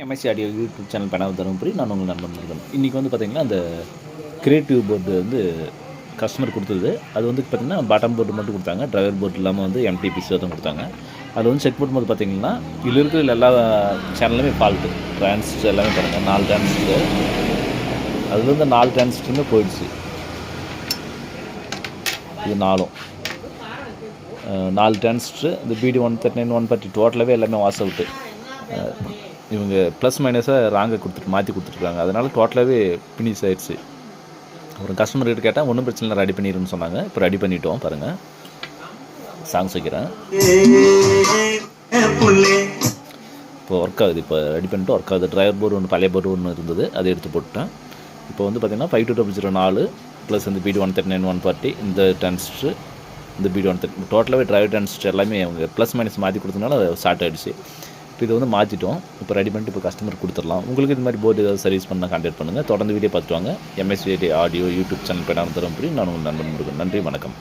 MSc audio YouTube channel panel Dharmapuri. நான் உங்கள் நண்பன் முருகன். இன்றைக்கி வந்து பார்த்திங்கன்னா அந்த கிரியேட்டிவ் போர்டு வந்து கஸ்டமர் கொடுத்தது. அது வந்து பார்த்திங்கன்னா பாட்டம் போர்டு மட்டும் கொடுத்தாங்க. டிரைவர் போர்டு இல்லாமல் வந்து எம்டிபிசி தான் கொடுத்தாங்க. அது வந்து செக் பண்ணும்போது பார்த்திங்கன்னா இதில் இருக்கிற எல்லா சேனலுமே ஃபால்ட்டு. டிரான்சிஸ்டர் எல்லாமே பாருங்கள், 4 டிரான்சிஸ்டர். அதில் வந்து 4 டிரான்சிஸ்டருமே போயிடுச்சு. இது 4 டிரான்சிஸ்டர். இந்த பிடி 139 130 டோட்டலாகவே எல்லாமே வாஷ் அவுட்டு. இவங்க ப்ளஸ் மைனஸாக ராங்கை மாற்றி கொடுத்துருக்காங்க. அதனால் டோட்டலாகவே ஃபினிஷ் ஆயிடுச்சு. அப்புறம் கஸ்டமர்கிட்ட கேட்டால் ஒன்றும் பிரச்சனை இல்லை, ரெடி பண்ணிடுன்னு சொன்னாங்க. இப்போ ரெடி பண்ணிட்டோம். பாருங்கள், சாங்ஸ் வைக்கிறேன். இப்போ ஒர்க் ஆகுது. இப்போ ரெடி பண்ணிட்டு ஒர்க் ஆகுது. டிரைவர் போர்டு ஒன்று, பழைய போர்டு ஒன்று இருந்தது, அதை எடுத்து போட்டுட்டேன். இப்போ வந்து பார்த்திங்கன்னா 5200 ப்ளஸ் இந்த பிடி 139 140 இந்த டிரான்சிஸ்டர், இந்த பிடி 130 டோட்டலாகவே டிரைவர் டிரான்சிஸ்டர் எல்லாமே அவங்க ப்ளஸ் மைனஸ் மாற்றி கொடுத்தனால ஸ்டார்ட் ஆகிடுச்சு. இப்போ இதை வந்து மாற்றிட்டோம். இப்போ ரெடி பண்ணிட்டு இப்போ கஸ்டமர் கொடுத்துடலாம். உங்களுக்கு இது மாதிரி போர்டு ஏதாவது சர்வீஸ் பண்ணால் கான்டாக்ட் பண்ணுங்கள். தொடர்ந்து வீடியோ பார்த்துட்டு வாங்க. MSc audio YouTube channel panel Dharmapuri. நான் உங்கள் நண்பன் முருகன். நன்றி, வணக்கம்.